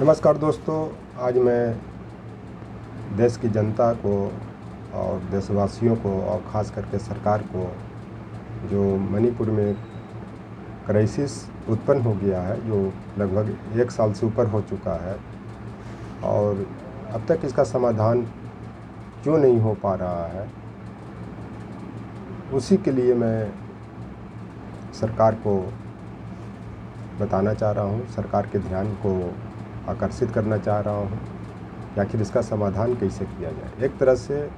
नमस्कार दोस्तों। आज मैं देश की जनता को और देशवासियों को और ख़ास करके सरकार को जो मणिपुर में क्राइसिस उत्पन्न हो गया है, जो लगभग 1 साल से ऊपर हो चुका है और अब तक इसका समाधान क्यों नहीं हो पा रहा है, उसी के लिए मैं सरकार को बताना चाह रहा हूँ, सरकार के ध्यान को आकर्षित करना चाह रहा हूँ कि आखिर इसका समाधान कैसे किया जाए। एक तरह से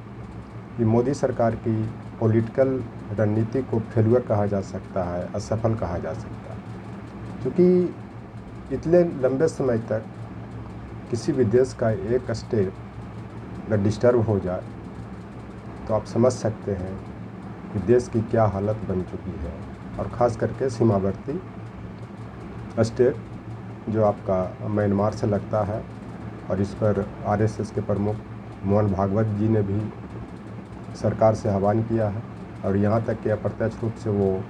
ये मोदी सरकार की पॉलिटिकल रणनीति को फेल्यूर कहा जा सकता है, असफल कहा जा सकता है, क्योंकि इतने लंबे समय तक किसी भी देश का एक स्टेट अगर डिस्टर्ब हो जाए तो आप समझ सकते हैं कि देश की क्या हालत बन चुकी है। और ख़ास करके सीमावर्ती स्टेट जो आपका म्यांमार से लगता है, और इस पर आरएसएस के प्रमुख मोहन भागवत जी ने भी सरकार से आह्वान किया है और यहाँ तक कि अप्रत्यक्ष रूप से वो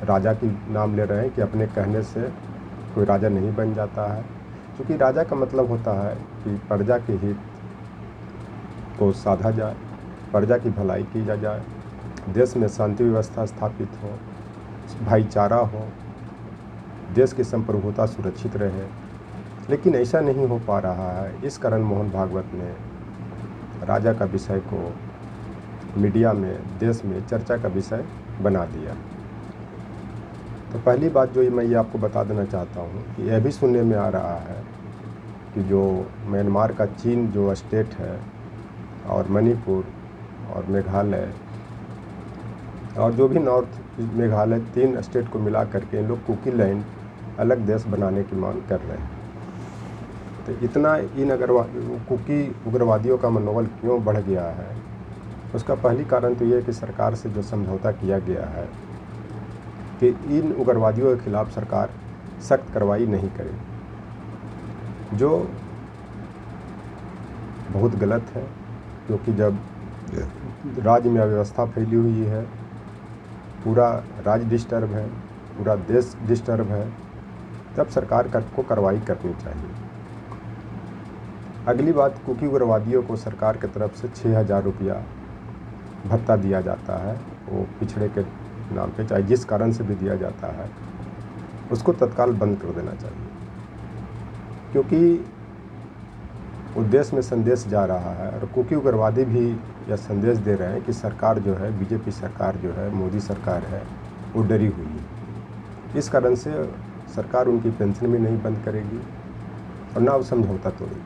राजा की नाम ले रहे हैं कि अपने कहने से कोई राजा नहीं बन जाता है, क्योंकि राजा का मतलब होता है कि प्रजा के हित को साधा जाए, प्रजा की भलाई की जाए, देश में शांति व्यवस्था स्थापित हो, भाईचारा हो, देश की संप्रभुता सुरक्षित रहे। लेकिन ऐसा नहीं हो पा रहा है। इस कारण मोहन भागवत ने राजा का विषय को मीडिया में, देश में चर्चा का विषय बना दिया। तो पहली बात जो मैं ये आपको बता देना चाहता हूँ कि यह भी सुनने में आ रहा है कि जो म्यांमार का चीन जो स्टेट है और मणिपुर और मेघालय और जो भी नॉर्थ मेघालय, 3 स्टेट को मिला करके इन लोग कुकी लैंड अलग देश बनाने की मांग कर रहे हैं। तो इतना इन कुकी उग्रवादियों का मनोबल क्यों बढ़ गया है, उसका पहली कारण तो ये है कि सरकार से जो समझौता किया गया है कि इन उग्रवादियों के खिलाफ सरकार सख्त कार्रवाई नहीं करे, जो बहुत गलत है। क्योंकि जब राज्य में अव्यवस्था फैली हुई है, पूरा राज्य डिस्टर्ब है, पूरा देश डिस्टर्ब है, तब सरकार को कार्रवाई करनी चाहिए। अगली बात, कुकी उग्रवादियों को सरकार की तरफ से 6,000 रुपया भत्ता दिया जाता है, वो पिछड़े के नाम पे, चाहे जिस कारण से भी दिया जाता है, उसको तत्काल बंद कर देना चाहिए। क्योंकि वो देश में संदेश जा रहा है और कुकी उग्रवादी भी यह संदेश दे रहे हैं कि सरकार जो है, बीजेपी सरकार जो है, मोदी सरकार है, वो डरी हुई है। इस कारण से सरकार उनकी पेंशन भी नहीं बंद करेगी और ना वो समझौता तोड़ेगी।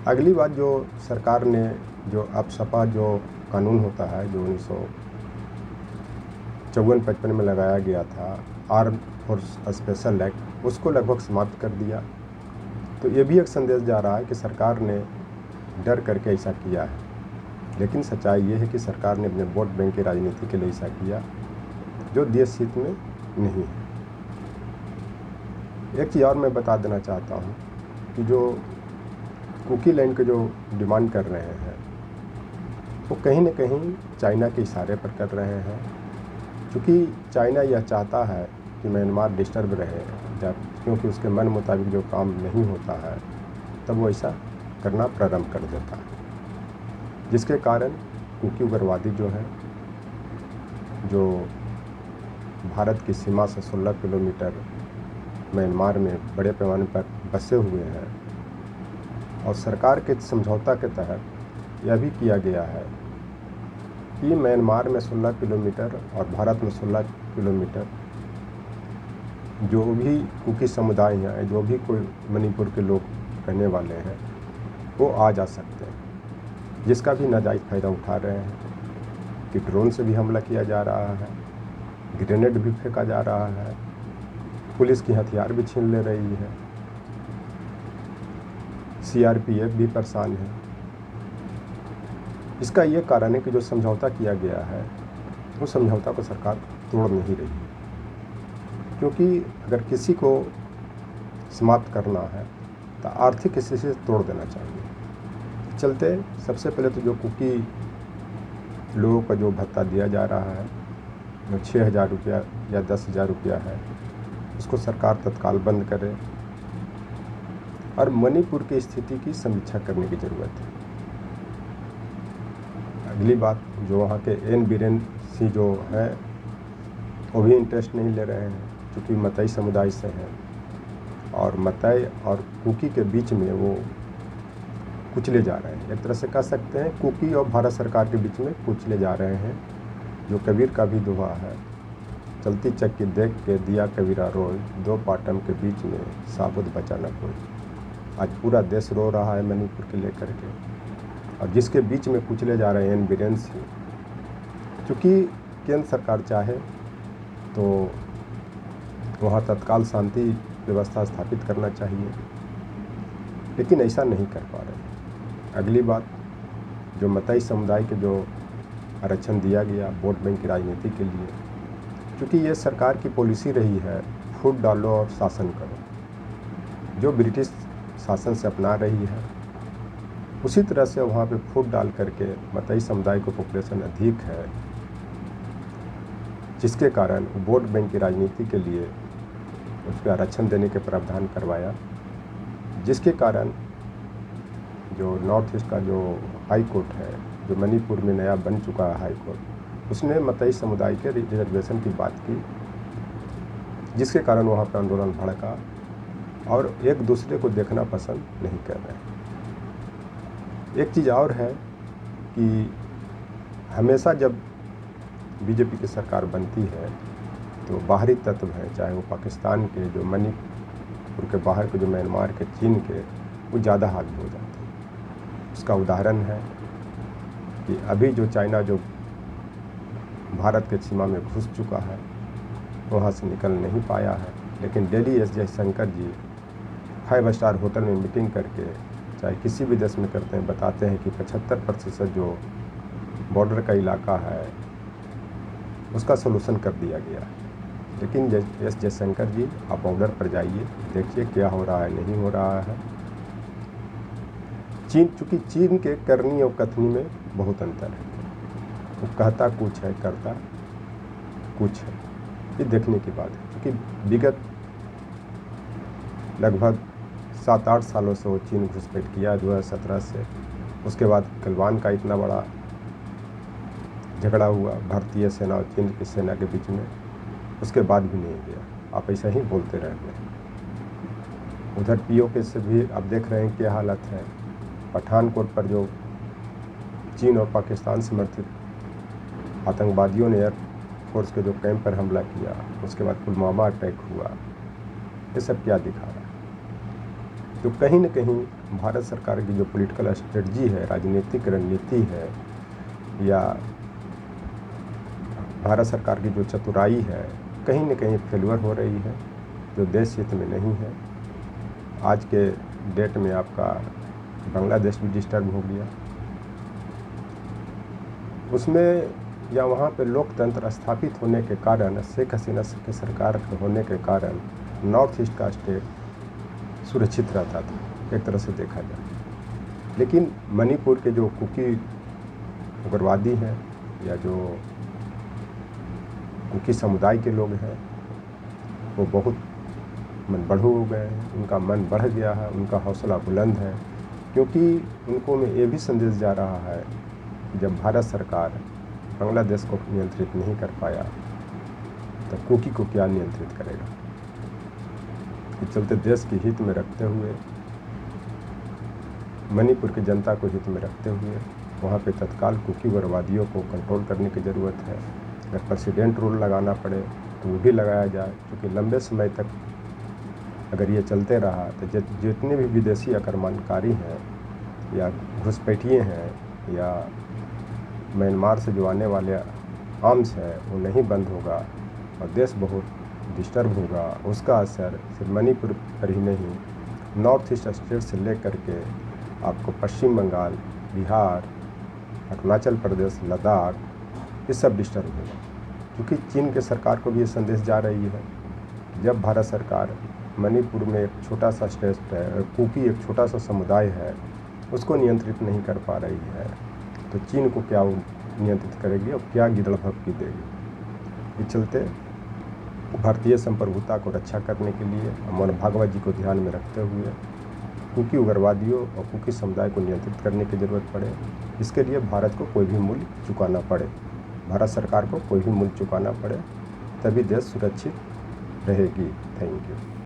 अगली बात, जो सरकार ने जो अपसपा जो कानून होता है, जो 1954-55 में लगाया गया था, आर्म फोर्स स्पेशल एक्ट, उसको लगभग समाप्त कर दिया। तो ये भी एक संदेश जा रहा है कि सरकार ने डर करके ऐसा किया है। लेकिन सच्चाई ये है कि सरकार ने अपने वोट बैंक की राजनीति के लिए ऐसा किया, जो देश हित में नहीं है। एक चीज़ और मैं बता देना चाहता हूँ कि जो कुकी लैंड के जो डिमांड कर रहे हैं, वो कहीं न कहीं चाइना के इशारे पर कर रहे हैं, क्योंकि चाइना यह चाहता है कि म्यांमार डिस्टर्ब रहे, जब क्योंकि उसके मन मुताबिक जो काम नहीं होता है तब वो ऐसा करना प्रारंभ कर देता है, जिसके कारण कुकी उग्रवादी जो है, जो भारत की सीमा से 16 किलोमीटर म्यांमार में बड़े पैमाने पर बसे हुए हैं, और सरकार के समझौता के तहत यह भी किया गया है कि म्यांमार में 16 किलोमीटर और भारत में 16 किलोमीटर जो भी कुकी समुदाय हैं, जो भी कोई मणिपुर के लोग रहने वाले हैं, वो आ जा सकते हैं, जिसका भी नाजायज़ फ़ायदा उठा रहे हैं कि ड्रोन से भी हमला किया जा रहा है, ग्रेनेड भी फेंका जा रहा है, पुलिस की हथियार भी छीन ले रही है, सीआरपीएफ भी परेशान है। इसका ये कारण है कि जो समझौता किया गया है, उस समझौता को सरकार तोड़ नहीं रही है। क्योंकि अगर किसी को समाप्त करना है तो आर्थिक स्थिति से तोड़ देना चाहिए। चलते सबसे पहले तो जो कुकी लोगों का जो भत्ता दिया जा रहा है, जो 6,000 रुपया या 10,000 रुपया है, उसको सरकार तत्काल बंद करे और मणिपुर की स्थिति की समीक्षा करने की ज़रूरत है। अगली बात, जो वहाँ के एन बीरेन सिंह जो हैं वो भी इंटरेस्ट नहीं ले रहे हैं, क्योंकि मताई समुदाय से हैं और मताई और कुकी के बीच में वो कुचले जा रहे हैं। एक तरह से कह सकते हैं कुकी और भारत सरकार के बीच में कुचले जा रहे हैं। जो कबीर का भी दोहा है, चलती चक्की देख के दिया कबीरा रोए, दो पाटम के बीच में साबुत बचा न कोई। आज पूरा देश रो रहा है मणिपुर के लेकर के, और जिसके बीच में कुचले जा रहे हैं एन बीरेन सिंह। चूँकि केंद्र सरकार चाहे तो वहाँ तत्काल शांति व्यवस्था स्थापित करना चाहिए, लेकिन ऐसा नहीं कर पा रहे। अगली बात, जो मताई समुदाय के जो आरक्षण दिया गया वोट बैंक की राजनीति के लिए, क्योंकि ये सरकार की पॉलिसी रही है फूट डालो और शासन करो, जो ब्रिटिश शासन से अपना रही है उसी तरह से वहाँ पे फूट डाल करके मताई समुदाय को पॉपुलेशन अधिक है, जिसके कारण वोट बैंक की राजनीति के लिए उसको आरक्षण देने के प्रावधान करवाया, जिसके कारण जो नॉर्थ ईस्ट का जो हाई कोर्ट है, जो मणिपुर में नया बन चुका है हाई कोर्ट, उसने मताई समुदाय के रिजर्वेशन की बात की, जिसके कारण वहाँ पर आंदोलन भड़का और एक दूसरे को देखना पसंद नहीं कर रहे। एक चीज़ और है कि हमेशा जब बीजेपी की सरकार बनती है तो बाहरी तत्व हैं, चाहे वो पाकिस्तान के, जो मणिपुर के बाहर के, जो म्यांमार के, चीन के, वो ज़्यादा हावी हो जाते हैं। उसका उदाहरण है कि अभी जो चाइना जो भारत के सीमा में घुस चुका है, वहाँ से निकल नहीं पाया है, लेकिन दिल्ली एस जयशंकर जी 5 स्टार होटल में मीटिंग करके, चाहे किसी भी देश में करते हैं, बताते हैं कि 75% जो बॉर्डर का इलाका है उसका सोल्यूशन कर दिया गया है। लेकिन एस जयशंकर जी, आप बॉर्डर पर जाइए, देखिए क्या हो रहा है, नहीं हो रहा है। चूँकि चीन के करनी और कथनी में बहुत अंतर है, वो कहता कुछ है, करता कुछ है। ये देखने की बात है, क्योंकि विगत लगभग 7-8 सालों से वो चीन घुसपैठ किया 2017 से। उसके बाद गलवान का इतना बड़ा झगड़ा हुआ भारतीय सेना और चीन की सेना के बीच में, उसके बाद भी नहीं गया। आप ऐसा ही बोलते रह गए। उधर पीओके से भी आप देख रहे हैं क्या हालत है। पठानकोट पर जो चीन और पाकिस्तान समर्थित आतंकवादियों ने एयरफोर्स के जो कैंप पर हमला किया, उसके बाद पुलवामा अटैक हुआ, ये सब क्या दिखा रहा है? तो कहीं न कहीं भारत सरकार की जो पॉलिटिकल स्ट्रेटजी है, राजनीतिक रणनीति है, या भारत सरकार की जो चतुराई है, कहीं न कहीं फेल्यूर हो रही है, जो देश हित में नहीं है। आज के डेट में आपका बांग्लादेश भी डिस्टर्ब हो गया, उसमें या वहाँ पे लोकतंत्र स्थापित होने के कारण, शेख हसीना की सरकार होने के कारण नॉर्थ ईस्ट का स्टेट सुरक्षित रहता था, एक तरह से देखा जाए। लेकिन मणिपुर के जो कुकी उग्रवादी हैं, या जो कुकी समुदाय के लोग हैं, वो बहुत मन बढ़ू हो गए हैं, उनका मन बढ़ गया है, उनका हौसला बुलंद है, क्योंकि उनको में ये भी संदेश जा रहा है कि जब भारत सरकार बांग्लादेश को नियंत्रित नहीं कर पाया तो कुकी को क्या नियंत्रित करेगा। इस चलते देश के हित में रखते हुए, मणिपुर की जनता को हित में रखते हुए, वहाँ पे तत्काल कुकी उग्रवादियों को कंट्रोल करने की ज़रूरत है। अगर प्रेसिडेंट रूल लगाना पड़े तो वो भी लगाया जाए, क्योंकि लंबे समय तक अगर ये चलते रहा तो जितने भी विदेशी आक्रमणकारी हैं या घुसपैठिए हैं या म्यांमार से जो आने वाले आर्म्स हैं, वो नहीं बंद होगा और देश बहुत डिस्टर्ब होगा। उसका असर सिर्फ मणिपुर पर ही नहीं, नॉर्थ ईस्ट स्टेट से लेकर के आपको पश्चिम बंगाल, बिहार, अरुणाचल प्रदेश, लद्दाख, ये सब डिस्टर्ब होगा। क्योंकि चीन के सरकार को भी ये संदेश जा रही है, जब भारत सरकार मणिपुर में एक छोटा सा स्टेट है, कुकी एक छोटा सा समुदाय है, उसको नियंत्रित नहीं कर पा रही है, तो चीन को क्या नियंत्रित करेगी और क्या गिदड़ भपकी देगी। इस चलते भारतीय संप्रभुता को रक्षा करने के लिए मोहन भागवत जी को ध्यान में रखते हुए कुकी उग्रवादियों और कुकी समुदाय को नियंत्रित करने की ज़रूरत पड़े। इसके लिए भारत को कोई भी मूल्य चुकाना पड़े, भारत सरकार को कोई भी मूल्य चुकाना पड़े, तभी देश सुरक्षित रहेगी। Thank you.